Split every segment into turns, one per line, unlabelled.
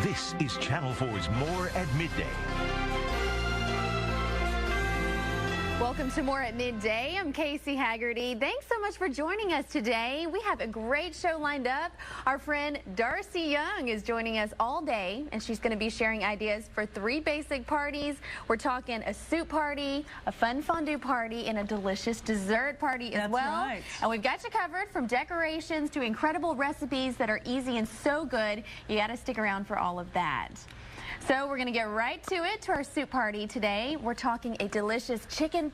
This is Channel 4's More at Midday.
Welcome to More at Midday. I'm Casey Haggerty. Thanks so much for joining us today. We have a great show lined up. Our friend Darcy Young is joining us all day, and she's going to be sharing ideas for 3 basic parties. We're talking a soup party, a fun fondue party, and a delicious dessert party as well. That's right. And we've got you covered from decorations to incredible recipes that are easy and so good. You got to stick around for all of that. So we're going to get right to it, to our soup party today. We're talking a delicious chicken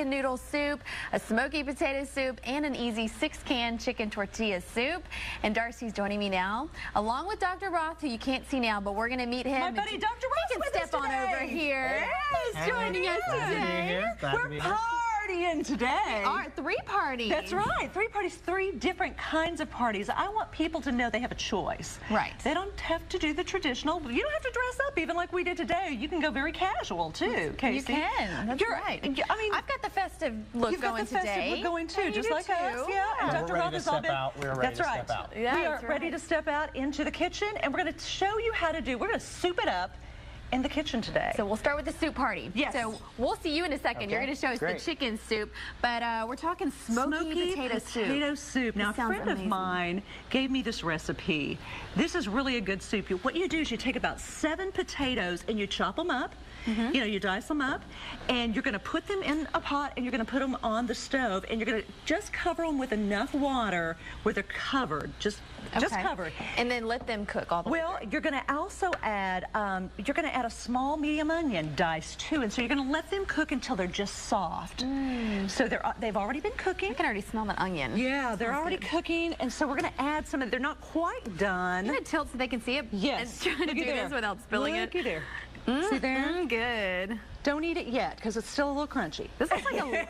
noodle soup, a smoky potato soup, and an easy 6-can chicken tortilla soup. And Darcy's joining me now, along with Dr. Roth, who you can't see now, but we're going to meet him.
My buddy Dr. Roth
can step on over here. He's joining us today.
We're partying today.
Our 3 parties.
That's right. 3 parties, 3 different kinds of parties. I want people to know they have a choice.
Right.
They don't have to do the traditional. You don't have to dress up even like we did today. You can go very casual too, Casey.
You can. That's right. I mean, I've got the festive look going today.
You've got the festive look going too, just like us.
Yeah.
And
Dr. Roth is all been. We're ready to step out.
We are ready to step out into the kitchen, and we're going to show you how to do. We're going to soup it up in the kitchen today.
So we'll start with the soup party.
Yes.
So we'll see you in a second.
Okay.
You're going to show us the chicken soup, but we're talking smoky potato soup.
Now, a friend of mine gave me this recipe. This is really a good soup. What you do is you take about 7 potatoes and you chop them up. You know, you dice them up, and you're going to put them in a pot, and you're going to put them on the stove, and you're going to just cover them with enough water where they're covered, just covered.
And then let them cook all the way.
Well, you're going to also add, a small medium onion diced too, and so you're going to let them cook until they're just soft. So they've already been cooking.
I can already smell that onion.
Yeah, they're already cooking, and so we're going to add some of. They're not quite done.
I'm going to tilt so they can see it.
Yes.
And trying to do this without spilling it.
Looky there. See there?
Good.
Don't eat it yet because it's still a little crunchy.
This is like a.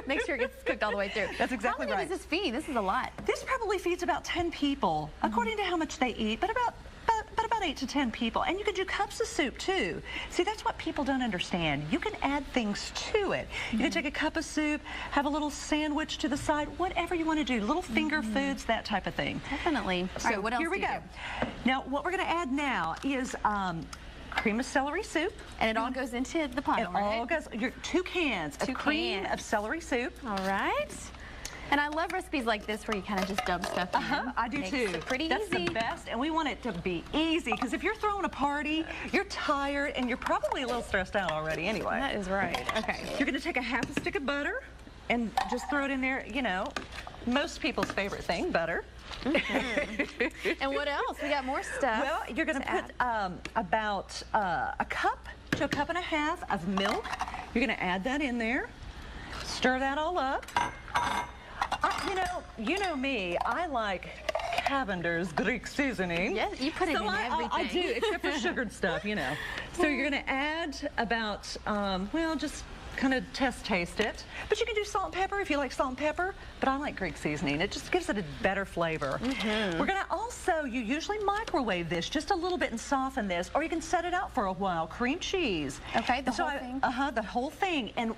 Make sure it gets cooked all the way through.
That's exactly right.
How many does this feed? This is a lot.
This probably feeds about 10 people, according to how much they eat, but about 8 to 10 people. And you can do cups of soup too. See, that's what people don't understand. You can add things to it. You can take a cup of soup, have a little sandwich to the side, whatever you want to do, little finger foods, that type of thing.
Definitely.
So
what else
here we go. Now, what we're going to add now is cream of celery soup.
And it all goes into the pot, right?
It all goes, 2 cans of cream of celery soup.
All right. And I love recipes like this where you kind of just dump stuff in.
I do too.
It pretty
That's
easy.
The best, and we want it to be easy, because if you're throwing a party, you're tired, and you're probably a little stressed out already anyway.
That is right. Okay.
You're going to take a half a stick of butter and just throw it in there, you know, most people's favorite thing, butter.
And what else? We got more stuff.
Well, you're going to put about a cup to a cup and a half of milk. You're going to add that in there. Stir that all up. You know me, I like Cavender's Greek seasoning.
Yes, you put it in everything.
I do, except for sugared stuff, you know. So you're going to add about, well, just kind of taste it. But you can do salt and pepper if you like salt and pepper, but I like Greek seasoning. It just gives it a better flavor. We're going to also, you usually microwave this just a little bit and soften this, or you can set it out for a while. Cream cheese.
Okay, the whole thing?
The whole thing. And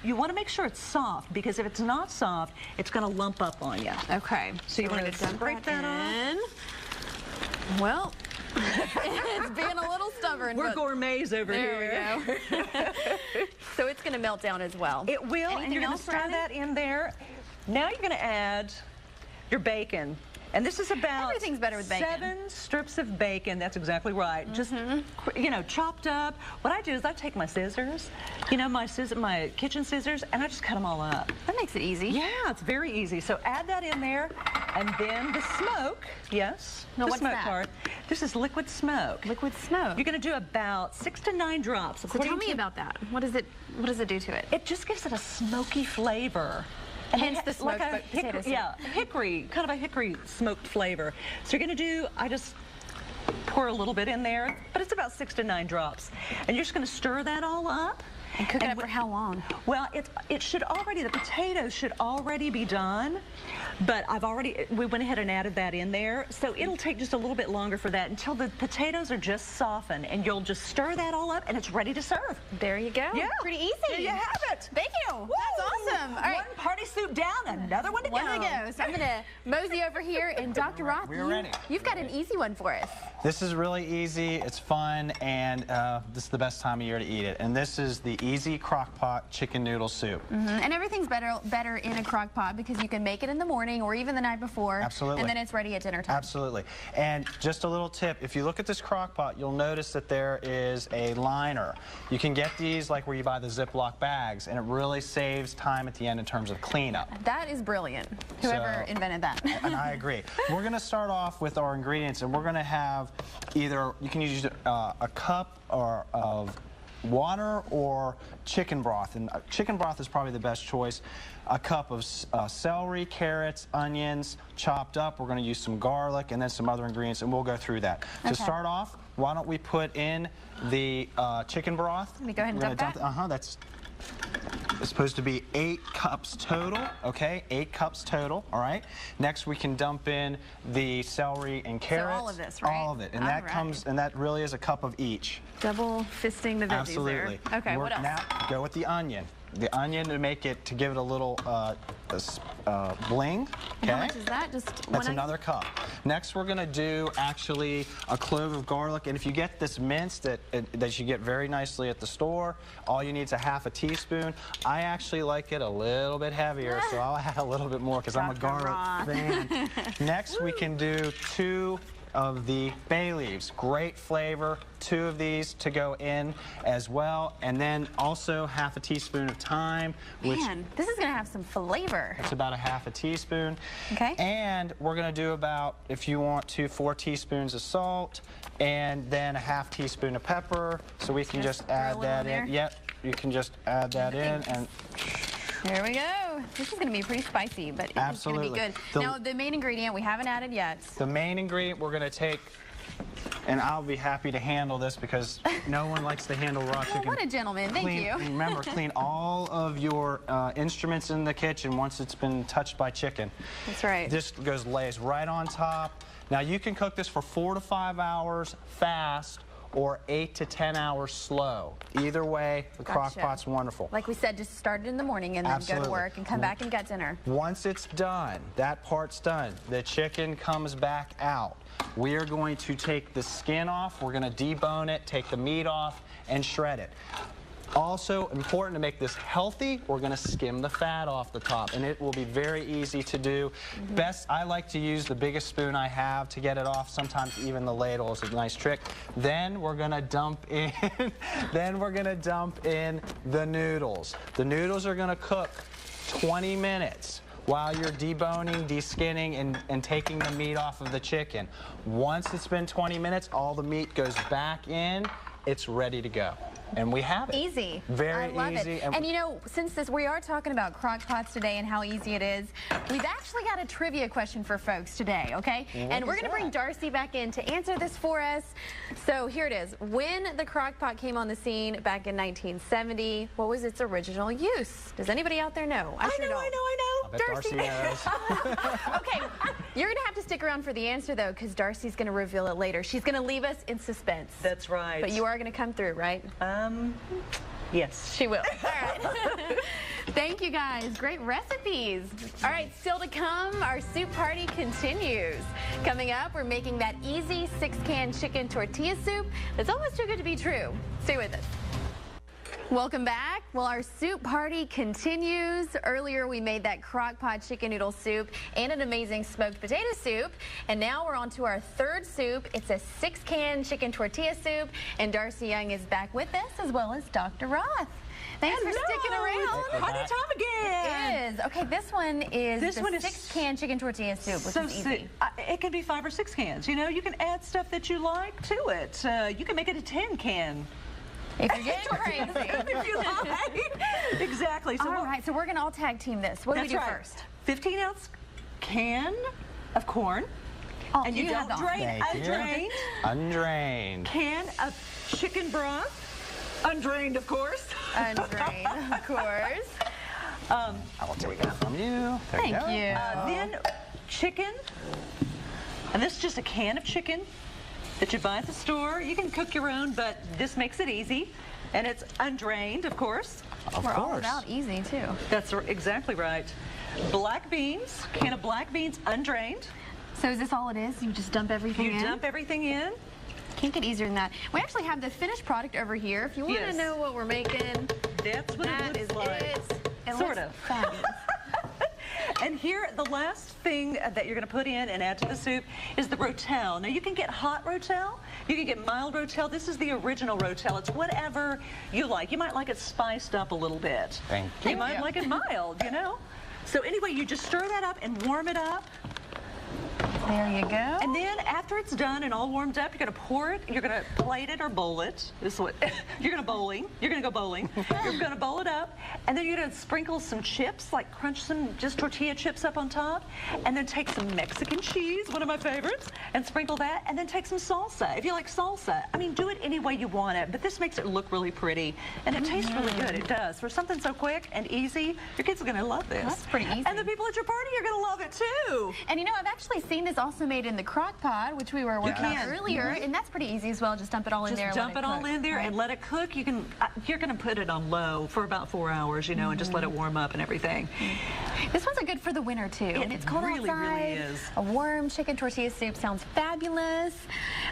you want to make sure it's soft, because if it's not soft, it's going to lump up on you.
Okay.
So you want to scrape that off.
Well, it's being a little stubborn.
We're gourmets over
here. There we go. So it's going to melt down as well.
It will,
Anything
and you're going to stir that in there. Now you're going to add your bacon. And this is about
everything's better with bacon.
7 strips of bacon. That's exactly right. Just, you know, chopped up. What I do is I take my scissors, you know, my kitchen scissors, and I just cut them all up.
That makes it easy.
Yeah, it's very easy. So add that in there, and then the smoke. Yes,
no,
the
what's
smoke
that?
part. This is liquid smoke.
Liquid smoke.
You're going to do about 6 to 9 drops.
So tell me about that. What does it do to it?
It just gives it a smoky flavor.
Hence the smoked potato soup.
Yeah, hickory, kind of a hickory smoked flavor. So you're going to do, I just pour a little bit in there, but it's about 6 to 9 drops. And you're just going to stir that all up.
And cook it up for how long?
Well, it should already, the potatoes should already be done, but we went ahead and added that in there, so it'll take just a little bit longer for that until the potatoes are just softened, and you'll just stir that all up, and it's ready to serve.
There you go.
Yeah.
Pretty easy.
There you have it.
Thank you.
Woo!
That's awesome. All right.
One party soup down, another one to go.
One to go. So I'm going to mosey over here, and Dr. Roth,
We're ready.
You've got an easy one for us.
This is really easy, it's fun, and this is the best time of year to eat it. And this is the easy crock pot chicken noodle soup.
And everything's better in a crock pot because you can make it in the morning or even the night before.
Absolutely.
And then it's ready at dinner time.
Absolutely. And just a little tip, if you look at this crock pot, you'll notice that there is a liner. You can get these like where you buy the Ziploc bags, and it really saves time at the end in terms of cleanup.
That is brilliant. Whoever invented that.
And I agree. We're going to start off with our ingredients, and we're going to have either, you can use a cup of water or chicken broth, and chicken broth is probably the best choice. A cup of celery, carrots, onions chopped up. We're going to use some garlic and then some other ingredients, and we'll go through that. Okay. To start off, why don't we put in the chicken broth?
Let me go ahead and dump that.
That's it's supposed to be 8 cups total, okay? 8 cups total, all right? Next, we can dump in the celery and carrots.
So all of this, right?
All of it, and that comes, and that really is a cup of each.
Double fisting the veggies.
Absolutely.
There. Okay, what else?
Now, go with the onion. The onion to give it a little bling. Okay.
How much is that? Just one
That's
onion?
another cup. Next, we're going to do actually a clove of garlic, and if you get this minced that you get very nicely at the store, all you need is a half a teaspoon. I actually like it a little bit heavier, so I'll add a little bit more because I'm a garlic fan. Next, we can do 2 of the bay leaves. Great flavor. 2 of these to go in as well, and then also half a teaspoon of thyme.
Man, this is gonna have some flavor.
It's about a half a teaspoon.
Okay.
And we're gonna do about, if you want to, 4 teaspoons of salt, and then a half teaspoon of pepper. So we can just add that in. Yep, you can just add that in, and
there we go. This is going to be pretty spicy, but it's going to be good. Now, the main ingredient we haven't added yet.
The main ingredient we're going to take, and I'll be happy to handle this because no one likes to handle raw chicken.
What a gentleman. Thank you.
Remember, clean all of your instruments in the kitchen once it's been touched by chicken.
That's right.
This lays right on top. Now, you can cook this for 4 to 5 hours fast, or 8 to 10 hours slow. Either way, the crock pot's wonderful.
Like we said, just start it in the morning and then go to work and come back and get dinner.
Once it's done, that part's done, the chicken comes back out. We are going to take the skin off, we're going to debone it, take the meat off, and shred it. Also important to make this healthy, we're going to skim the fat off the top, and it will be very easy to do. Best, I like to use the biggest spoon I have to get it off. Sometimes even the ladle is a nice trick. Then we're going to dump in the noodles. The noodles are going to cook 20 minutes while you're deboning, deskinning, and taking the meat off of the chicken. Once it's been 20 minutes, all the meat goes back in. It's ready to go. And we have it.
Easy.
Very
easy. I love it. And you know, since we are talking about crock pots today and how easy it is, we've actually got a trivia question for folks today, okay? And we're going to bring Darcy back in to answer this for us. So here it is. When the crock pot came on the scene back in 1970, what was its original use? Does anybody out there know? I know.
I bet Darcy knows.
Okay, you're going to have to stick around for the answer, though, because Darcy's going to reveal it later. She's going to leave us in suspense.
That's right.
But you are going to come through, right?
Yes.
She will. All right. Thank you, guys. Great recipes. All right, still to come, our soup party continues. Coming up, we're making that easy 6-can chicken tortilla soup that's almost too good to be true. Stay with us. Welcome back. Well, our soup party continues. Earlier, we made that crock pot chicken noodle soup and an amazing smoked potato soup. And now we're on to our 3rd soup. It's a 6-can chicken tortilla soup. And Darcy Young is back with us, as well as Dr. Roth. Thanks for sticking around.
Party time again.
It is. Okay, this one is the 6-can chicken tortilla soup, which is easy.
It can be 5 or 6 cans. You know, you can add stuff that you like to it. You can make it a 10-can.
If you're getting crazy.
If you like. Exactly. So
all right, so we're going to all tag team this. What do we do first?
15-ounce can of corn.
Oh,
and you don't drain.
Undrained.
Can of chicken broth. Undrained, of course.
Undrained, of course.
I will take that from you. There
Thank
you. Go.
you.
Then chicken, and this is just a can of chicken that you buy at the store. You can cook your own, but this makes it easy, and it's undrained, of course.
We're all about easy, too.
That's exactly right. Black beans, can of black beans, undrained.
So is this all it is? You just dump everything in?
You dump everything in.
Can't get easier than that. We actually have the finished product over here. If you want to know what we're making,
that's what
that
it looks like.
It
sort
looks
of.
fabulous.
And here, the last thing that you're going to put in and add to the soup is the Rotel. Now, you can get hot Rotel. You can get mild Rotel. This is the original Rotel. It's whatever you like. You might like it spiced up a little bit.
Thank you.
You might like it mild, you know? So anyway, you just stir that up and warm it up.
There you go.
And then after it's done and all warmed up, you're going to pour it, you're going to plate it or bowl it. This is what you're going to bowling. You're going to go bowling. You're going to bowl it up, and then you're going to sprinkle some chips, like crunch some just tortilla chips up on top, and then take some Mexican cheese, one of my favorites, and sprinkle that, and then take some salsa. If you like salsa, I mean, do it any way you want it, but this makes it look really pretty, and it tastes really good. It does. For something so quick and easy, your kids are going to love this.
That's pretty easy.
And the people at your party are going to love it too.
And you know, I've actually seen this also made in the crock pot, which we were working on earlier, and that's pretty easy as well. Just dump it all in there.
Just dump it all in there and let it cook. You can, you're going to put it on low for about 4 hours, you know, and just let it warm up and everything.
This one's good for the winter too. And it's cold
really,
outside.
really is.
A warm chicken tortilla soup sounds fabulous.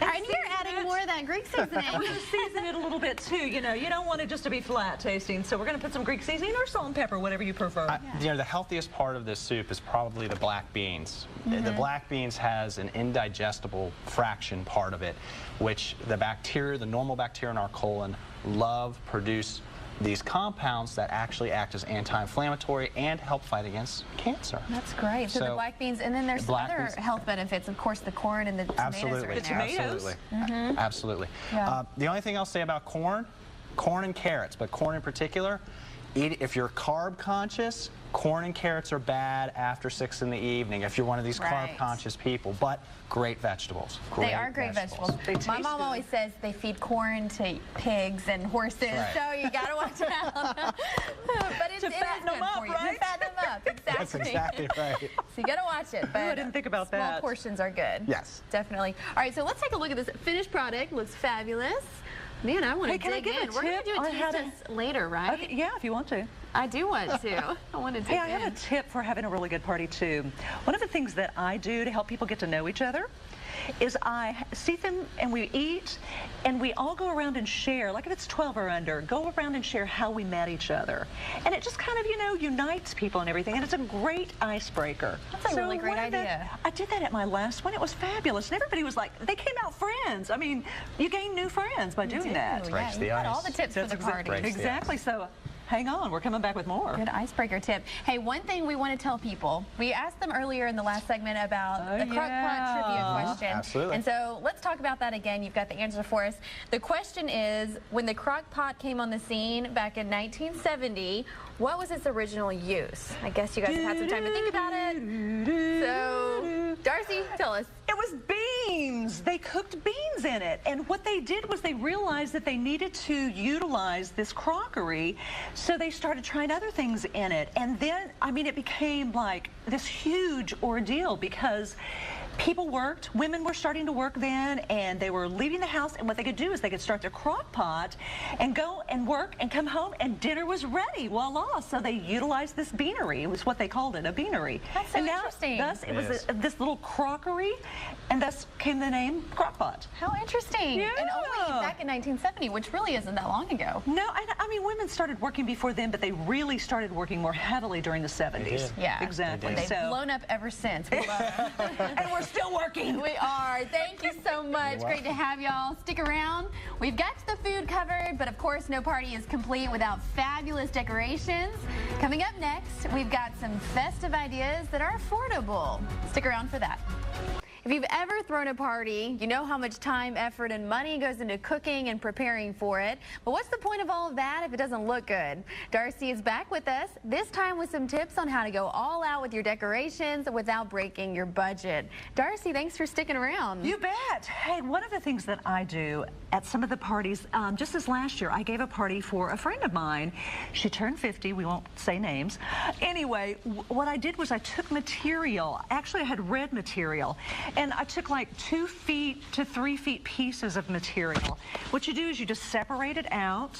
All right, and you're adding more of that Greek seasoning.
We're going to season it a little bit too. You know, you don't want it just to be flat tasting, so we're going to put some Greek seasoning or salt and pepper, whatever you prefer.
You know, the healthiest part of this soup is probably the black beans. The black beans has an indigestible fraction part of it, which the bacteria, the normal bacteria in our colon, produce these compounds that actually act as anti-inflammatory and help fight against cancer.
That's great. So the black beans, and then there's some other health benefits. Of course, the corn and the tomatoes are in there.
Tomatoes.
Absolutely.
Yeah.
The only thing I'll say about corn and carrots, but corn in particular, if you're carb conscious, corn and carrots are bad after 6 in the evening if you're one of these carb conscious people, but great vegetables.
They are great vegetables. My mom always says they feed corn to pigs and horses, so you got to watch out. But it is
fatten them
good
up,
for you.
right?
To fatten them up, exactly.
That's exactly right.
So you got to watch it. But
I didn't think about
small
that.
portions are good.
Yes.
Definitely. All right, so let's take a look at this finished product. Looks fabulous. Man, I want to dig in. We're going to do a taste test later, right?
Okay, yeah, if you want to.
I do want to. I want to dig
Hey, I have a tip for having a really good party, too. One of the things that I do to help people get to know each other is I seat them and we eat, and we all go around and share, like if it's 12 or under, go around and share how we met each other. And it just kind of, you know, unites people and everything, and it's a great icebreaker.
That's a really great idea.
I did that at my last one. It was fabulous, and everybody was like, they came out friends. I mean, you gain new friends by doing that.
Breaks the
got
ice.
all the tips for the party.
Exactly. So hang on, we're coming back with more.
Good icebreaker tip. Hey, one thing we want to tell people, we asked them earlier in the last segment about the crock pot trivia question.
Absolutely.
And so let's talk about that again. You've got the answer for us. The question is, when the crock pot came on the scene back in 1970, what was its original use? I guess you guys have had some time to think about it. So, Darcy, tell us.
It was beans. They cooked beans in it. And what they did was they realized that they needed to utilize this crockery, so they started trying other things in it. And then, I mean, it became like this huge ordeal because people worked, women were starting to work then, and they were leaving the house, and what they could do is they could start their crock pot and go and work and come home, and dinner was ready, voila. So they utilized this beanery. It was what they called it, a beanery.
That's so
and now,
interesting.
Thus, it was this little crockery, and thus came the name crock pot.
How interesting.
Yeah.
And only back in 1970, which really isn't that long ago.
No, I mean, women started working before then, but they really started working more heavily during the 70s.
Yeah.
Exactly.
They've blown up ever since. We love them.
And we're still working.
We are. Thank you so much. Great to have y'all. Stick around. We've got the food covered, but of course, no party is complete without fabulous decorations. Coming up next, we've got some festive ideas that are affordable. Stick around for that. If you've ever thrown a party, you know how much time, effort, and money goes into cooking and preparing for it. But what's the point of all of that if it doesn't look good? Darcy is back with us, this time with some tips on how to go all out with your decorations without breaking your budget. Darcy, thanks for sticking around.
You bet. Hey, one of the things that I do at some of the parties, just this last year, I gave a party for a friend of mine. She turned 50. We won't say names. Anyway, what I did was I took material. Actually, I had red material. And I took like 2 feet to 3 feet pieces of material. What you do is you just separate it out.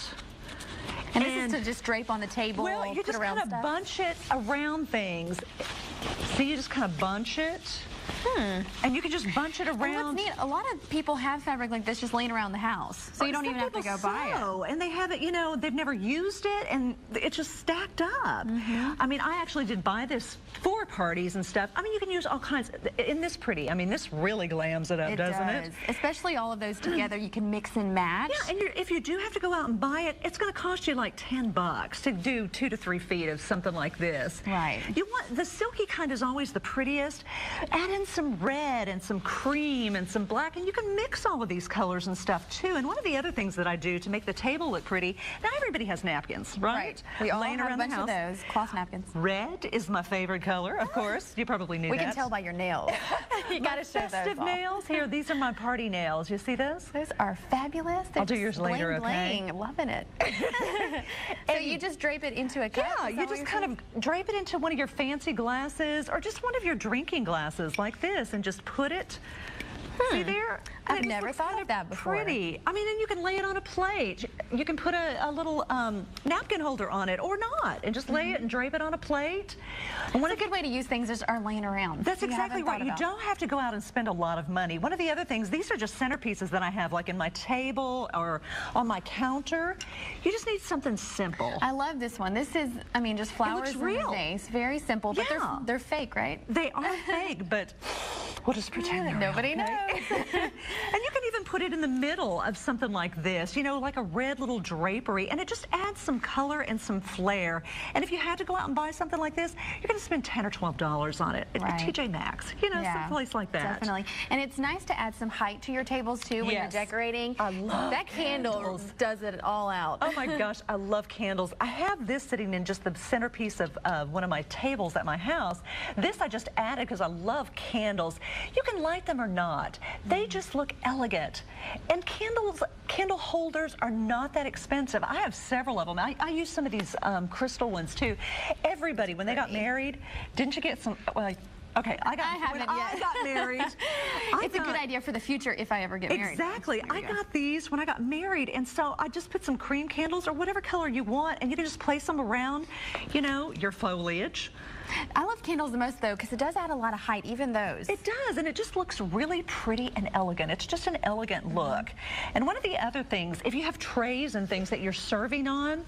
And this is to just drape on the table.
Well, you just kind of bunch it around things. See, you just kind of bunch it. And you can just bunch it around.
And what's neat, a lot of people have fabric like this just laying around the house, so you don't even have to go buy it.
And they have it, you know, they've never used it, and it's just stacked up. I mean, I actually did buy this for parties and stuff. I mean, you can use all kinds. Isn't this pretty? I mean, this really glams it up, doesn't it?
Especially all of those together, you can mix and match.
Yeah, and if you do have to go out and buy it, it's going to cost you like $10 to do 2 to 3 feet of something like this.
Right.
You want the silky kind is always the prettiest. Add in some red and some cream and some black, and you can mix all of these colors and stuff too. And one of the other things that I do to make the table look pretty, now everybody has napkins, right?
We all have a bunch of those, cloth napkins.
Red is my favorite color, of course. You probably knew that.
We can tell by your nails. You got to show those
festive nails. Here, these are my party nails. You see those?
Those are fabulous.
I'll do yours later,
okay?
okay?
Loving it. So you just drape it into a cup?
Yeah, you just kind of drape it into one of your fancy glasses or just one of your drinking glasses like this and just put it. See there?
I've never thought of that before.
Pretty. I mean, and you can lay it on a plate. You can put a little napkin holder on it or not, and just lay it and drape it on a plate. And
a good way to use things just are laying around.
That's exactly right. You don't have to go out and spend a lot of money. One of the other things, these are just centerpieces that I have like in my table or on my counter. You just need something simple.
I love this one. This is, I mean, just flowers in a vase. Very simple, but they're fake, right?
They are fake, but we'll just pretend they're
nobody knows.
And you can even put it in the middle of something like this, you know, like a red little drapery, and it just adds some color and some flair. And if you had to go out and buy something like this, you're going to spend $10 or $12 on it at TJ Maxx, you know, someplace like that.
Definitely. And it's nice to add some height to your tables too when you're decorating.
I love
that candle does it all out.
Oh my gosh, I love candles. I have this sitting in just the centerpiece of one of my tables at my house. This I just added because I love candles. You can light them or not. They just look elegant. And candle holders are not that expensive. I have several of them. I use some of these crystal ones too. Everybody, when they got married, didn't you get some, okay, I got married.
It's a good idea for the future if I ever get married.
Exactly. I got these when I got married, and so I just put some cream candles or whatever color you want, and you can just place them around, you know, your foliage.
I love candles the most though because it does add a lot of height, even those.
It does, and it just looks really pretty and elegant. It's just an elegant look. And one of the other things, if you have trays and things that you're serving on,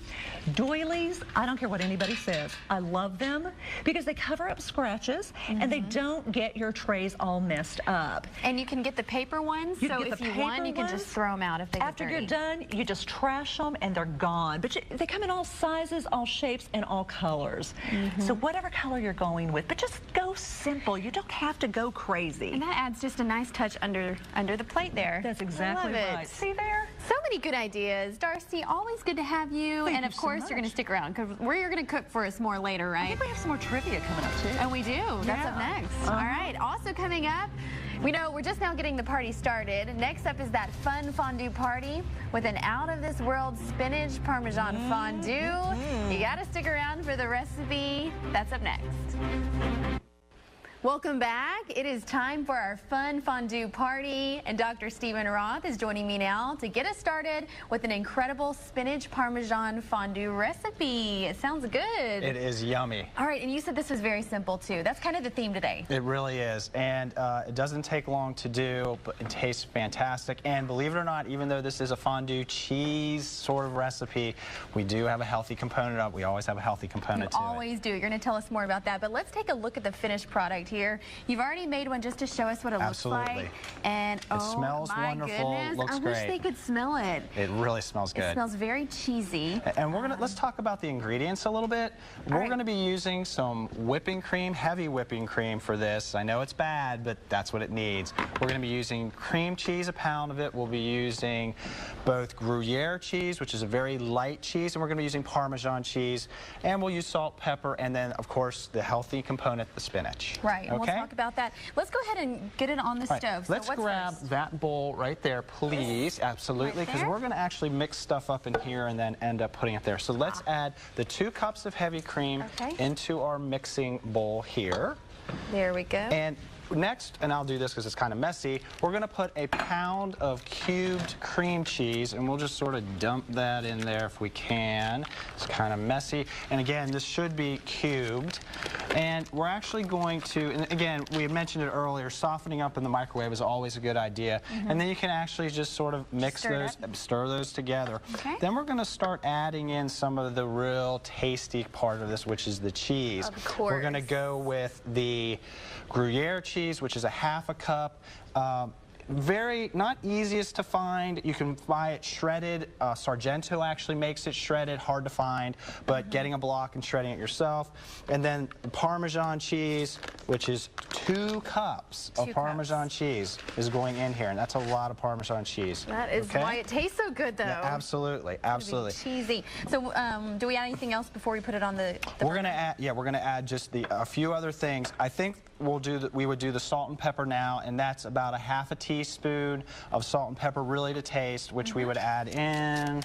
doilies, I don't care what anybody says, I love them because they cover up scratches and they don't get your trays all messed up.
And you can get the paper ones, so if you want, you can just throw them out if they get dirty.
After you're done, you just trash them and they're gone. But they come in all sizes, all shapes, and all colors. So whatever color you're going with, but just go simple. You don't have to go crazy.
And that adds just a nice touch under the plate there.
That's exactly right. See there?
So many good ideas. Darcy, always good to have you.
Thank
and of course, you're going to stick around because you're going to cook for us more later, right?
I think we have some more trivia coming up too.
And we do. That's up next. All right. Also coming up, we know we're just now getting the party started. Next up is that fun fondue party with an out-of-this-world spinach parmesan fondue. You got to stick around for the recipe. That's up next. Welcome back. It is time for our fun fondue party, and Dr. Stephen Roth is joining me now to get us started with an incredible spinach parmesan fondue recipe. It sounds good.
It is yummy.
All right, and you said this was very simple too. That's kind of the theme today.
It really is, and it doesn't take long to do, but it tastes fantastic. And believe it or not, even though this is a fondue cheese sort of recipe, we do have a healthy component of it. We always have a healthy component to it.
You always do. You're going to tell us more about that, but let's take a look at the finished product here. You've already made one just to show us what it looks like. And
it smells wonderful.
Goodness,
Looks
I
great.
wish they could smell it.
It really smells good.
It smells very cheesy.
And let's talk about the ingredients a little bit. We're going to be using some whipping cream, heavy whipping cream for this. I know it's bad, but that's what it needs. We're going to be using cream cheese, a pound of it. We'll be using both Gruyere cheese, which is a very light cheese, and we're going to be using Parmesan cheese. And we'll use salt, pepper, and then, of course, the healthy component, the spinach.
Right, and we'll talk about that. Let's go ahead and get it on the stove.
Let's grab that bowl right there, please. Absolutely, because we're going to actually mix stuff up in here and then end up putting it there. So let's add the 2 cups of heavy cream into our mixing bowl here.
There we go.
And next, and I'll do this because it's kind of messy, we're going to put a pound of cubed cream cheese, and we'll just sort of dump that in there if we can. It's kind of messy. And again, this should be cubed. And we're actually going to, and again, we mentioned it earlier, softening up in the microwave is always a good idea. And then you can actually just sort of mix stir those together. Then we're going to start adding in some of the real tasty part of this, which is the cheese.
Of course.
We're going to go with the Gruyere cheese, which is a ½ a cup. Not easiest to find. You can buy it shredded. Sargento actually makes it shredded, hard to find, but getting a block and shredding it yourself. And then Parmesan cheese, which is 2 cups of Parmesan cheese is going in here, and that's a lot of Parmesan cheese.
That is why it tastes so good, though.
Yeah, absolutely, absolutely.
Cheesy. So, do we add anything else before we put it on the
we're gonna add, we're gonna add just a few other things. I think we would do the salt and pepper now, and that's about a ½ a teaspoon of salt and pepper really to taste, which we would add in.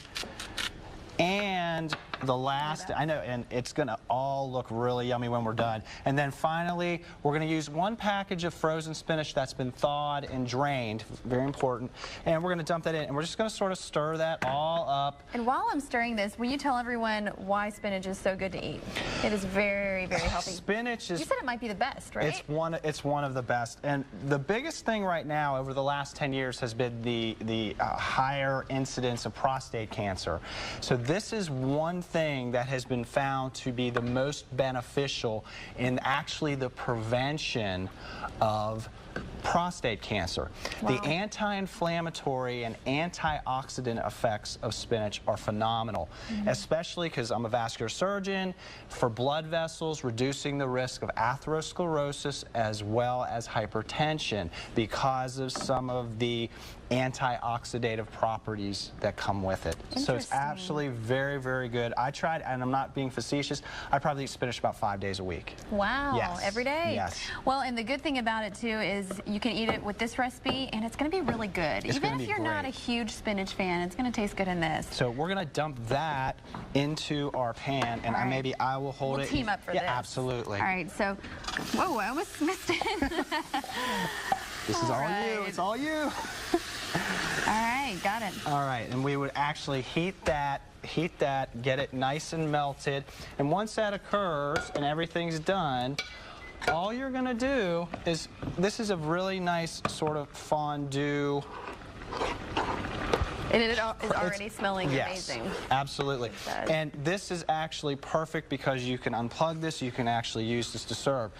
And the last, I know, and it's going to all look really yummy when we're done. And then finally, we're going to use 1 package of frozen spinach that's been thawed and drained, very important. And we're going to dump that in, and we're just going to sort of stir that all up.
And while I'm stirring this, will you tell everyone why spinach is so good to eat? It is very, very healthy.
Spinach is...
You said it might be the best, right?
It's one of the best. And the biggest thing right now over the last 10 years has been the higher incidence of prostate cancer. So this is one thing that has been found to be the most beneficial in actually the prevention of prostate cancer. The anti-inflammatory and antioxidant effects of spinach are phenomenal, especially because I'm a vascular surgeon, for blood vessels, reducing the risk of atherosclerosis as well as hypertension because of some of the antioxidative properties that come with it. So it's actually very, very good. I tried, and I'm not being facetious, I probably eat spinach about 5 days a week.
Wow,
yes.
Every day?
Yes.
Well, and the good thing about it, too, is you can eat it with this recipe, and it's going to be really good. Even if you're not a huge spinach fan, it's going to taste good in this.
So we're going to dump that into our pan, and maybe I will hold it.
We'll team up for this.
Yeah, absolutely.
All right, so, whoa, I almost missed it.
This is all you. It's all you.
All right, got it.
All right, and we would actually heat that, get it nice and melted. And once that occurs and everything's done, all you're going to do is, this is a really nice sort of fondue.
And it is already smelling amazing.
Yes, absolutely. And this is actually perfect because you can unplug this, you can actually use this to serve.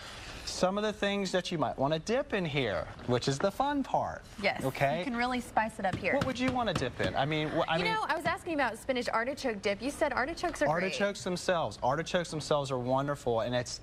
Some of the things that you might want to dip in here, which is the fun part.
Yes.
Okay.
You can really spice it up here.
What would you want to dip in? I mean,
you know, I was asking about spinach artichoke dip. You said artichokes are
artichokes themselves. Artichokes themselves are wonderful, and it's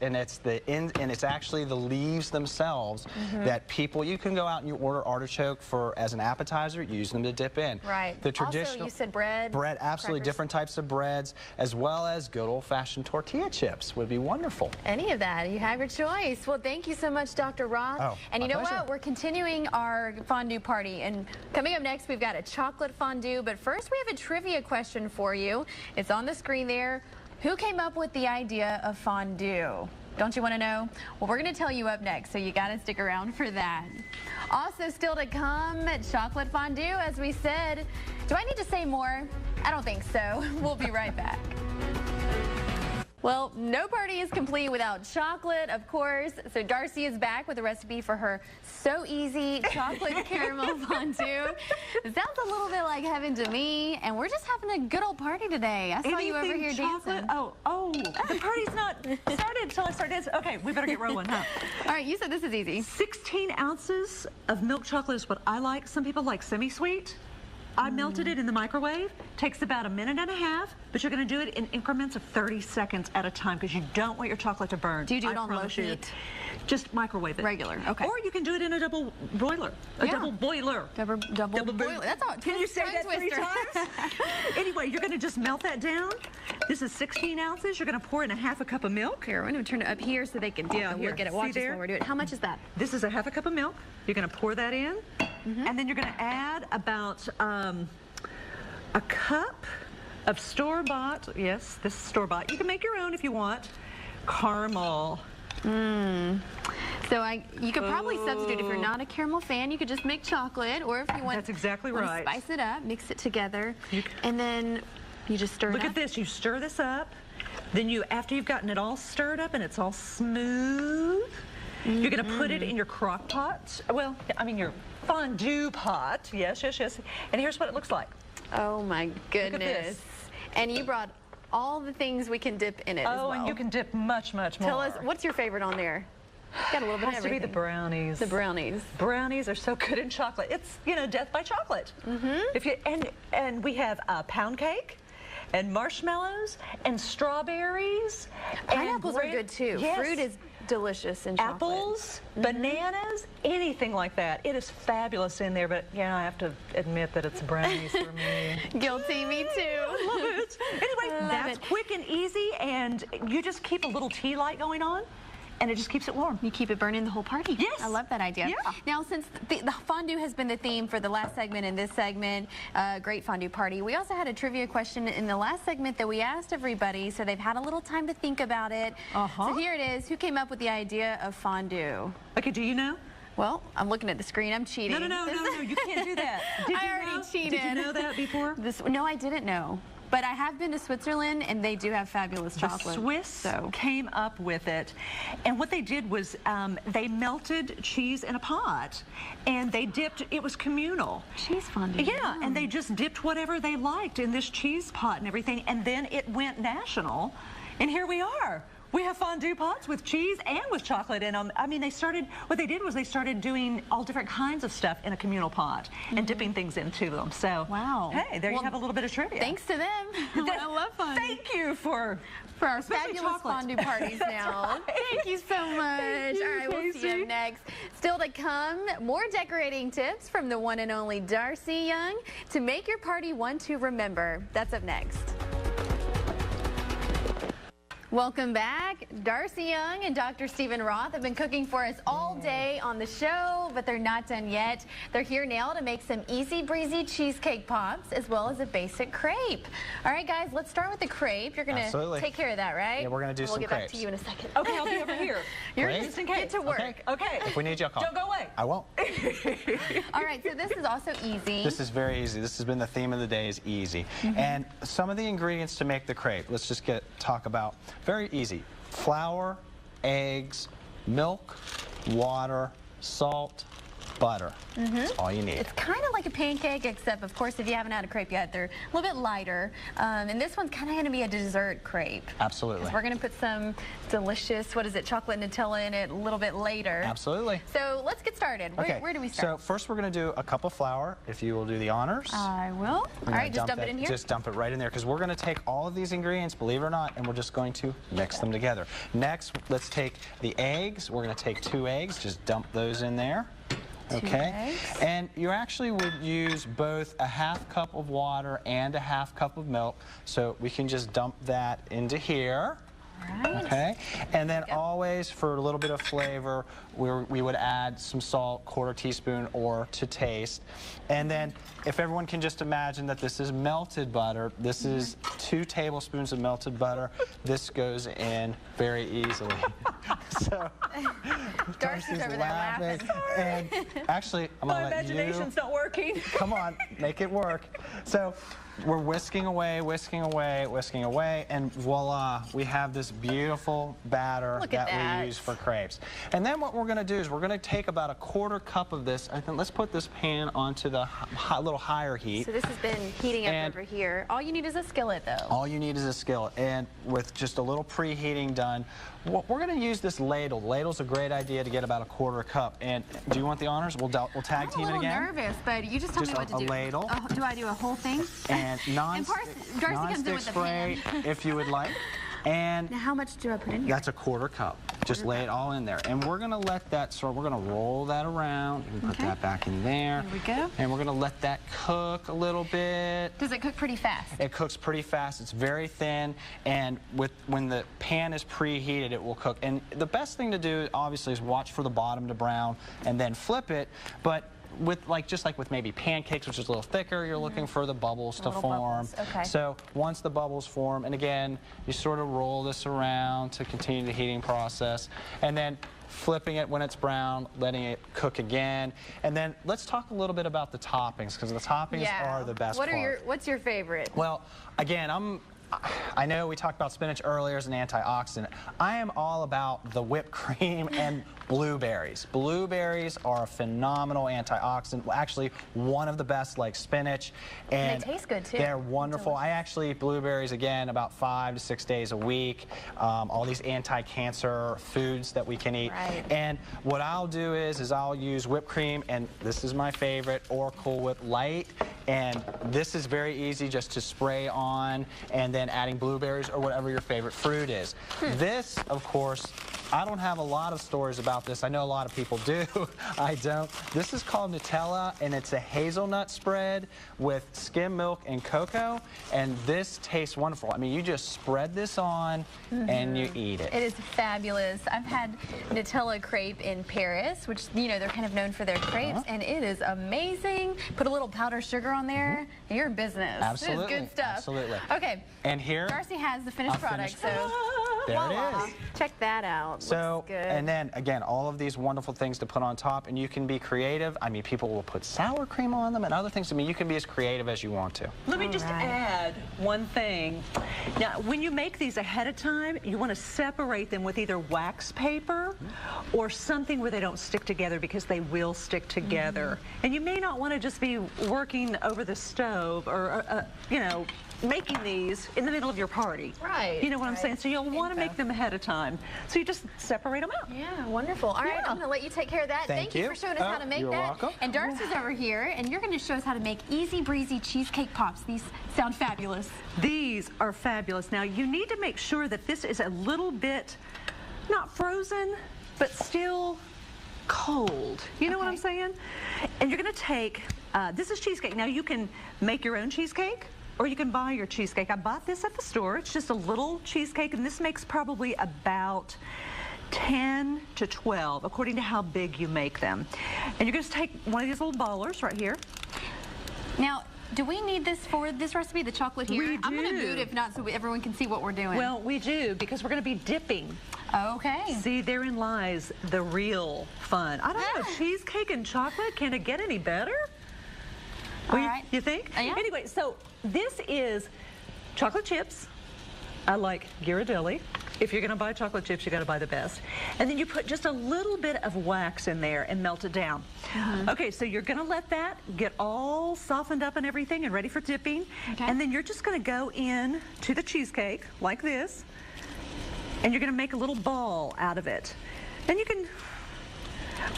actually the leaves themselves that people. You can go out and you order artichoke as an appetizer. Use them to dip in.
Right.
The traditional.
Also, you said bread.
Bread, absolutely.
Crackers.
Different types of breads, as well as good old-fashioned tortilla chips would be wonderful.
Any of that, you have your choice. Well, thank you so much, Dr. Roth.
Oh,
and you know
pleasure.
what? We're continuing our fondue party. And coming up next, we've got a chocolate fondue. But first, we have a trivia question for you. It's on the screen there. Who came up with the idea of fondue? Don't you want to know? Well, we're going to tell you up next, so you got to stick around for that. Also, still to come, chocolate fondue, as we said. Do I need to say more? I don't think so. We'll be right back. Well, no party is complete without chocolate, of course. So Darcy is back with a recipe for her so easy chocolate caramel fondue. It sounds a little bit like heaven to me, and we're just having a good old party today. I saw you over here dancing.
Oh, the party's not started until I start dancing. Okay, we better get rolling, huh?
All right, you said this is easy.
16 ounces of milk chocolate is what I like. Some people like semi-sweet. I melted it in the microwave. Takes about a minute and a half, but you're going to do it in increments of 30 seconds at a time because you don't want your chocolate to burn.
Do you do it on low heat?
Just microwave it.
Regular, okay.
Or you can do it in a double boiler. Double boiler.
Double boiler. That's all.
Can you say that 3 times? Anyway, you're going to just melt that down. This is 16 ounces. You're going to pour in a half a cup of milk.
Here, I'm going to turn it up here so they can look at it. Watch us while we're doing it. How much is that?
This is a half a cup of milk. You're going to pour that in, and then you're going to add about a cup of store-bought, yes, this is store-bought. You can make your own if you want. Caramel.
So you could probably substitute if you're not a caramel fan. You could just make chocolate, or if you want,
that's exactly right.
Spice it up, mix it together, and then you just stir it up.
Look at this. You stir this up. Then after you've gotten it all stirred up and it's all smooth, you're going to put it in your crock pot. Well, I mean your fondue pot. Yes, yes, yes. And here's what it looks like.
Oh my goodness.
Look at this.
And you brought all the things we can dip in it as well.
And you can dip much, much more.
Tell us, what's your favorite on there? Got a little bit of everything.
Has to be the brownies.
The brownies.
Brownies are so good in chocolate. It's, you know, death by chocolate. If you and we have pound cake and marshmallows and strawberries.
Pineapples are good too.
Yes.
Fruit is delicious in chocolate.
Apples, bananas, anything like that. It is fabulous in there, but yeah, I have to admit that it's brownies for me.
Guilty, me too.
Love it. Anyway, that's quick and easy, and you just keep a little tea light going on, and it just keeps it warm.
You keep it burning the whole party.
Yes.
I love that idea.
Yeah.
Now, since the fondue has been the theme for the last segment and this segment, great fondue party, we also had a trivia question in the last segment that we asked everybody, so they've had a little time to think about it. So here it is. Who came up with the idea of fondue?
Okay, do you know?
Well, I'm looking at the screen. I'm cheating.
No, you can't do that.
I already cheated.
Did you know that before?
No, I didn't know. But I have been to Switzerland, and they do have fabulous chocolate.
The Swiss came up with it, and what they did was they melted cheese in a pot, and they dipped, it was communal.
Cheese fondue.
Yeah, and they just dipped whatever they liked in this cheese pot and everything, and then it went national, and here we are. We have fondue pots with cheese and with chocolate in them. I mean, what they did was they started doing all different kinds of stuff in a communal pot and dipping things into them. So,
wow.
Hey, there you have a little bit of trivia.
Thanks to them. I love fondue.
Thank you for
our fabulous fondue parties now.
Right.
Thank you so much. All right, we'll see you next. Still to come, more decorating tips from the one and only Darcy Young to make your party one to remember. That's up next. Welcome back. Darcy Young and Dr. Roth have been cooking for us all day on the show, but they're not done yet. They're here now to make some easy breezy cheesecake pops as well as a basic crepe. All right, guys, let's start with the crepe. You're going to take care of that, right?
Yeah, we're going to do some crepes.
We'll get back to you in a second.
Okay, I'll be over here.
You're just in case. Get to work.
Okay.
If we need you, I'll call.
Don't go away.
I won't.
All right, so this is also easy.
This is very easy. This has been the theme of the day, is easy. And some of the ingredients to make the crepe, let's just talk about. Very easy. Flour, eggs, milk, water, salt, butter. That's all you need.
It's kind of like a pancake, except, of course, if you haven't had a crepe yet, they're a little bit lighter. And this one's kind of going to be a dessert crepe.
Absolutely.
We're going to put some delicious, chocolate Nutella in it a little bit later.
Absolutely.
So let's get started. Where do we start?
So first we're going to do a cup of flour, if you will do the honors.
I will. All right, just dump it in here?
Just dump it right in there, because we're going to take all of these ingredients, believe it or not, and we're just going to mix them together. Next, let's take the eggs. We're going to take 2 eggs. Just dump those in there. Okay, and you actually would use both a half cup of water and a half cup of milk, so we can just dump that into here.
Right.
Okay, and then always for a little bit of flavor, we would add some salt, 1/4 teaspoon or to taste. And then if everyone can just imagine that this is melted butter, this is 2 tablespoons of melted butter. This goes in very easily. So
Darcy's over there laughing.
And actually, I'm going to let you.
My imagination's not working.
Come on, make it work. So we're whisking away, whisking away, whisking away, and voila, we have this beautiful batter that we use for crepes. And then what we're going to do is we're going to take about a 1/4 cup of this. I think let's put this pan onto the little higher heat.
So this has been heating up over here. All you need is a skillet, though.
All you need is a skillet, and with just a little preheating done, we're going to use this ladle. The ladle's a great idea to get about a 1/4 cup. And do you want the honors? We'll tag team it again.
I'm a little nervous, but you just tell me what to do.
Just a ladle.
Do I do a whole thing?
And non-stick spray, if you would like. And
now how much do I put in here?
That's a 1/4 cup. Just lay it all in there. And we're going to let that, we're going to roll that around and put that back in there.
There we go.
And we're going to let that cook a little bit.
Does it cook pretty fast?
It cooks pretty fast. It's very thin. And when the pan is preheated, it will cook. And the best thing to do, obviously, is watch for the bottom to brown and then flip it. But just like with maybe pancakes, which is a little thicker, you're looking for the bubbles to form.
Okay.
So once the bubbles form, and again, you sort of roll this around to continue the heating process, and then flipping it when it's brown, letting it cook again. And then let's talk a little bit about the toppings, because the toppings are the best part.
What's your favorite?
Well, again, I know we talked about spinach earlier as an antioxidant. I am all about the whipped cream and blueberries. Blueberries are a phenomenal antioxidant. Actually, one of the best, like spinach. And
they taste good, too.
They're wonderful. I actually eat blueberries, again, about 5 to 6 days a week. All these anti-cancer foods that we can eat.
Right.
And what I'll do is I'll use whipped cream, and this is my favorite, or Cool Whip Light. And this is very easy just to spray on, and then adding blueberries or whatever your favorite fruit is. This, of course, I don't have a lot of stories about this. I know a lot of people do. I don't. This is called Nutella, and it's a hazelnut spread with skim milk and cocoa, and this tastes wonderful. I mean, you just spread this on and you eat it.
It is fabulous. I've had Nutella crepe in Paris, which, you know, they're kind of known for their crepes, and it is amazing. Put a little powdered sugar on there, and you're in business.
Absolutely.
It is good stuff.
Absolutely.
Okay.
And here,
Darcy has the finished product, so
there
voila.
it is.
Check that out.
So,
looks good.
and then again, all of these wonderful things to put on top, and you can be creative. I mean, people will put sour cream on them and other things. I mean, you can be as creative as you want to.
Let me just add one thing. Now, when you make these ahead of time, you want to separate them with either wax paper or something where they don't stick together, because they will stick together. And you may not want to just be working over the stove or, you know, making these in the middle of your party.
Right.
You know what I'm saying? So you'll want to make them ahead of time. So you just separate them out.
Yeah, wonderful. All right, I'm going to let you take care of that.
Thank
you
you
for showing us how to make
you're
that.
welcome.
And Darcy's over here, and you're going to show us how to make easy breezy cheesecake pops. These sound fabulous.
These are fabulous. Now, you need to make sure that this is a little bit, not frozen, but still cold. You know what I'm saying? And you're going to take, this is cheesecake. Now, you can make your own cheesecake, or you can buy your cheesecake. I bought this at the store. It's just a little cheesecake, and this makes probably about 10 to 12, according to how big you make them. And you're going to take one of these little ballers right here.
Now, do we need this for this recipe, the chocolate here?
We
I'm going to
do.
mute if not, so everyone can see what we're doing.
Well, we do, because we're going to be dipping.
Okay.
See, therein lies the real fun. I don't know, cheesecake and chocolate, can it get any better?
All right.
You think?
Yeah.
Anyway, so this is chocolate chips. I like Ghirardelli. If you're going to buy chocolate chips, you got to buy the best. And then you put just a little bit of wax in there and melt it down. Okay, so you're going to let that get all softened up and everything and ready for dipping. And then you're just going to go in to the cheesecake like this, and you're going to make a little ball out of it. And you can,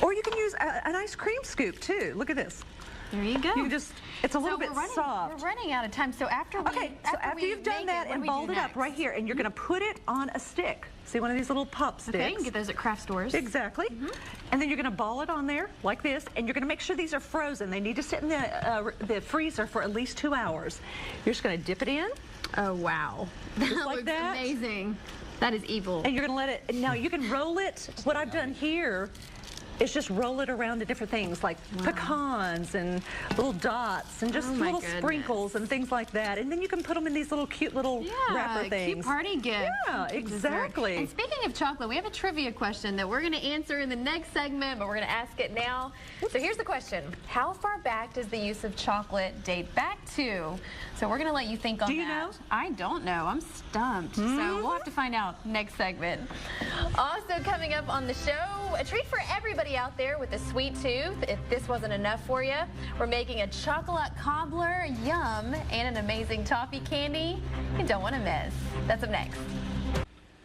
or you can use an ice cream scoop too. Look at this.
There you go.
You can just, it's a little bit soft.
We're running out of time. So after
you've done that and balled it up right here, and you're going to put it on a stick. See, one of these little pop sticks.
Okay, you can get those at craft stores.
Exactly. And then you're going to ball it on there like this, and you're going to make sure these are frozen. They need to sit in the freezer for at least 2 hours. You're just going to dip it in.
Oh, wow.
Just
That
like
looks
that.
amazing. That is evil.
And you're going to let it, now you can roll it. What I've done here is just roll it around to different things like pecans and little dots and just little sprinkles and things like that. And then you can put them in these little cute little wrapper things.
Cute party gift.
Yeah, exactly.
And speaking of chocolate, we have a trivia question that we're going to answer in the next segment, but we're going to ask it now. So here's the question. How far back does the use of chocolate date back to? So we're going to let you think on that.
Do you know?
I don't know. I'm stumped. So we'll have to find out next segment. Also coming up on the show, a treat for everybody out there with a sweet tooth. If this wasn't enough for you, we're making a chocolate cobbler, yum, and an amazing toffee candy you don't want to miss. That's up next.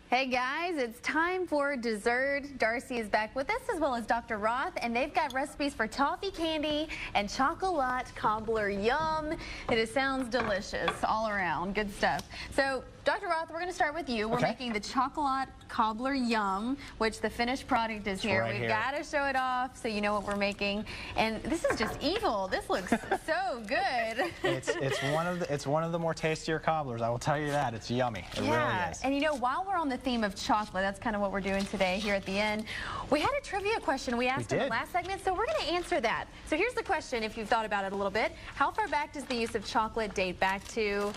Hey guys, it's time for dessert. Darcy is back with us as well as Dr. Roth, and they've got recipes for toffee candy and chocolate cobbler yum. It sounds delicious all around. Good stuff. So, Dr. Roth, we're going to start with you. We're making the chocolate cobbler yum, which the finished product is here. We've got to show it off so you know what we're making. And this is just evil. This looks so good.
It's one of the more tastier cobblers. I will tell you that. It's yummy. It really is.
And you know, while we're on the theme of chocolate, that's kind of what we're doing today here at the end. We had a trivia question we asked in the last segment, so we're going to answer that. So here's the question, if you've thought about it a little bit. How far back does the use of chocolate date back to?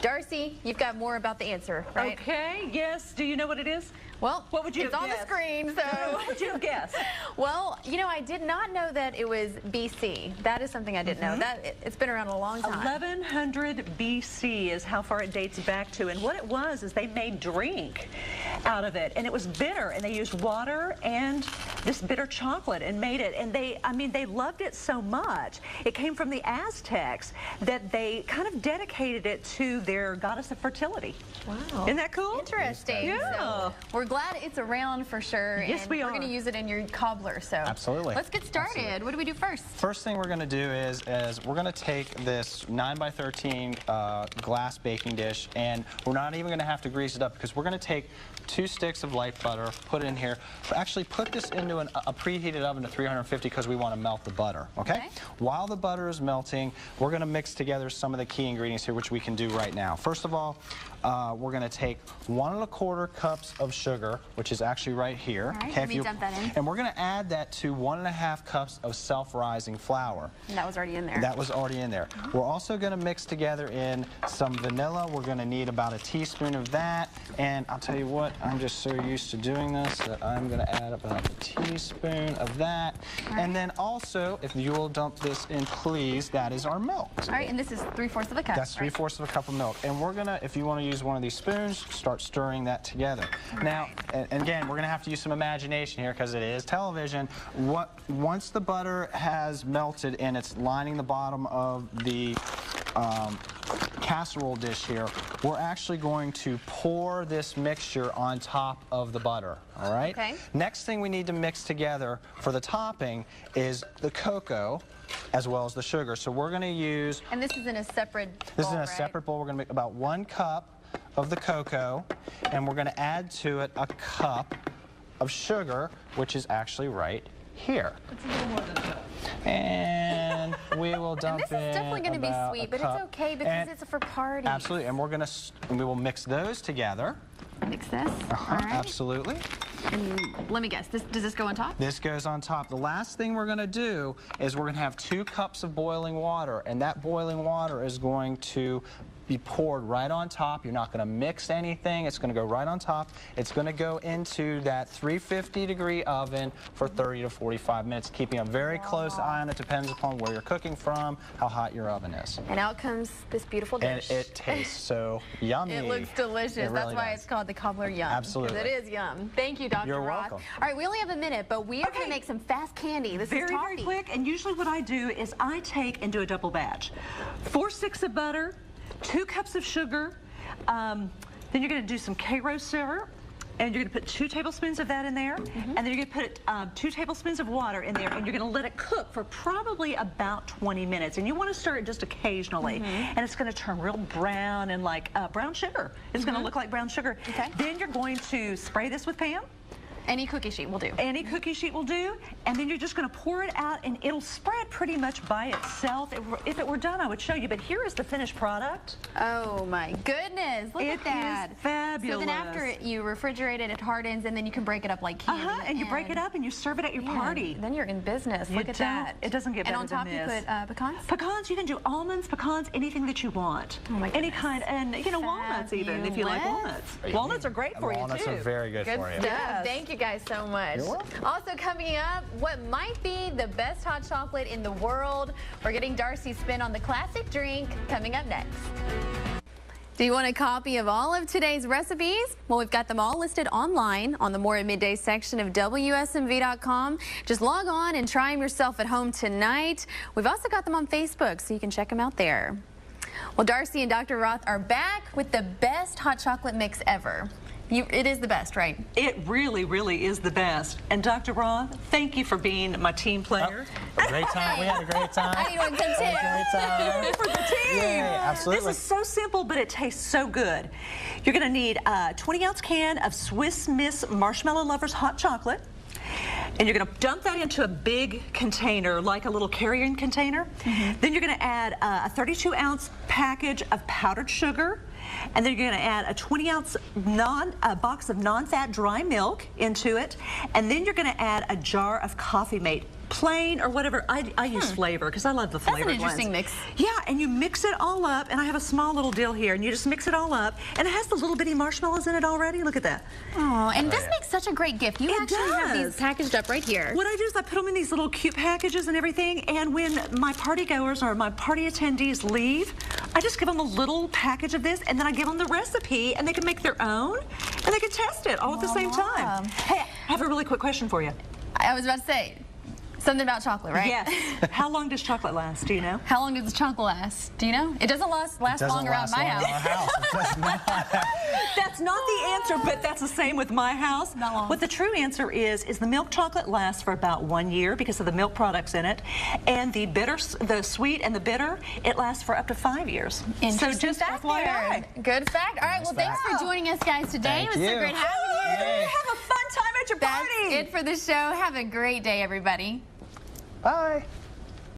Darcy, you've got more about the answer, right?
Okay, yes. Do you know what it is?
Well,
what would you
it's on the screen, so.
What would you have guessed?
Well, you know, I did not know that it was BC. That is something I didn't know. It's been around a long time.
1100 BC is how far it dates back to. And what it was is they made drink out of it. And it was bitter. And they used water and this bitter chocolate and made it. And they loved it so much. It came from the Aztecs that they kind of dedicated it to their goddess of fertility.
Wow.
Isn't that cool?
Interesting.
Yeah.
So we're glad it's around for sure.
Yes,
and
we are.
We're going to use it in your cobbler. So
absolutely.
Let's get started. Absolutely. What do we do first?
First thing we're going to do is we're going to take this 9x13 glass baking dish, and we're not even going to have to grease it up because we're going to take 2 sticks of light butter, put it in here. Actually, put this into a preheated oven to 350 because we want to melt the butter. Okay? While the butter is melting, we're going to mix together some of the key ingredients here, which we can do right now. First of all, we're going to take 1 1/4 cups of sugar, which is actually right here.
All right, let me dump that in.
And we're going to add that to 1 1/2 cups of self-rising flour.
And that was already in there.
That was already in there. We're also going to mix together in some vanilla. We're going to need about a teaspoon of that. And I'll tell you what, I'm just so used to doing this that I'm going to add about a teaspoon of that. And then also, if you will dump this in, please, that is our milk.
All right, and this is 3/4 of a cup.
That's 3/4 of a cup of milk. And we're going to, if you want to use one of these spoons, start stirring that together. Now, and again, we're going to have to use some imagination here because it is television. Once the butter has melted and it's lining the bottom of the casserole dish here, we're actually going to pour this mixture on top of the butter, all right?
Okay.
Next thing we need to mix together for the topping is the cocoa as well as the sugar. So we're going to use...
And this is in a separate bowl,
This is in a separate bowl. We're going to make about 1 cup of the cocoa, and we're going to add to it a cup of sugar, which is actually right here.
It's a little more than a cup.
And we will dump in.
And this is definitely going to be sweet, but it's okay because it's for parties.
Absolutely, and we will mix those together.
Mix this. All right.
Absolutely.
And let me guess. Does this go on top?
This goes on top. The last thing we're going to do is we're going to have 2 cups of boiling water, and that boiling water is going to be poured right on top. You're not going to mix anything. It's going to go right on top. It's going to go into that 350-degree oven for 30 to 45 minutes, keeping a very close eye on it. Depends upon where you're cooking from, how hot your oven is.
And out comes this beautiful dish.
And it tastes so yummy.
It looks delicious.
It really
That's why
does.
it's called the cobbler yum.
Absolutely.
Because it is yum. Thank you, Dr.
You're
Roth.
welcome.
All right, we only have a minute, but we are going to make some fast candy. This is toffee.
Very quick. And usually what I do is I take and do a double batch. 4 sticks of butter, 2 cups of sugar, then you're going to do some Karo syrup, and you're going to put 2 tablespoons of that in there, and then you're going to put 2 tablespoons of water in there, and you're going to let it cook for probably about 20 minutes. And you want to stir it just occasionally, and it's going to turn real brown and like brown sugar. It's going to look like brown sugar.
Okay.
Then you're going to spray this with Pam.
Any cookie sheet will do.
Any cookie sheet will do, and then you're just going to pour it out, and it'll spread pretty much by itself. If it were done, I would show you, but here is the finished product.
Oh my goodness, look at that.
It is fabulous.
So then after you refrigerate it, it hardens, and then you can break it up like candy.
And you break it up and you serve it at your party.
Then you're in business. Look at that.
It doesn't get better than this.
And on top you put pecans?
Pecans, you can do almonds, pecans, anything that you want.
Oh my
Any
goodness.
kind, and you know, walnuts even, if you like walnuts. Walnuts are great for you too.
Walnuts are very good for you.
Stuff. Thank you guys so much.
You're welcome.
Also coming up, what might be the best hot chocolate in the world? We're getting Darcy's spin on the classic drink coming up next. Do you want a copy of all of today's recipes? Well, we've got them all listed online on the More at Midday section of WSMV.com. Just log on and try them yourself at home tonight. We've also got them on Facebook, so you can check them out there. Well, Darcy and Dr. Roth are back with the best hot chocolate mix ever. It is the best, right?
It really, really is the best. And Dr. Roth, thank you for being my team player.
A great time. We had a great time.
I need one too.
Great time.
For the team.
Yeah, absolutely.
This is so simple, but it tastes so good. You're going to need a 20-ounce can of Swiss Miss Marshmallow Lovers hot chocolate. And you're going to dump that into a big container, like a little carrying container. Then you're going to add a 32-ounce package of powdered sugar. And then you're going to add a 20-ounce box of non-fat dry milk into it. And then you're going to add a jar of Coffee Mate, plain or whatever. I use flavor because I love the flavored ones.
That's an interesting mix.
Yeah, and you mix it all up, and I have a small little dill here, and you just mix it all up, and it has the little bitty marshmallows in it already. Look at that.
Oh, and this makes such a great gift. You actually have these packaged up right here.
What I do is I put them in these little cute packages and everything, and when my party goers or my party attendees leave, I just give them a little package of this, and then I give them the recipe, and they can make their own, and they can test it all at the same time. Hey, I have a really quick question for you.
I was about to say, something about chocolate, right?
Yes. How long does chocolate last? Do you know?
How long does the chocolate last? Do you know? It doesn't last long around my house.
That's not the answer, but that's the same with my house.
Not long.
What the true answer is the milk chocolate lasts for about 1 year because of the milk products in it, and the bitter, the sweet and the bitter, it lasts for up to 5 years.
Interesting
So just
fact
FYI.
there. Good fact. All right, well, thanks for joining us, guys, today.
Thank
It was so
you.
great having you.
Have a fun time at your
That's
party.
it for the show. Have a great day, everybody.
Bye.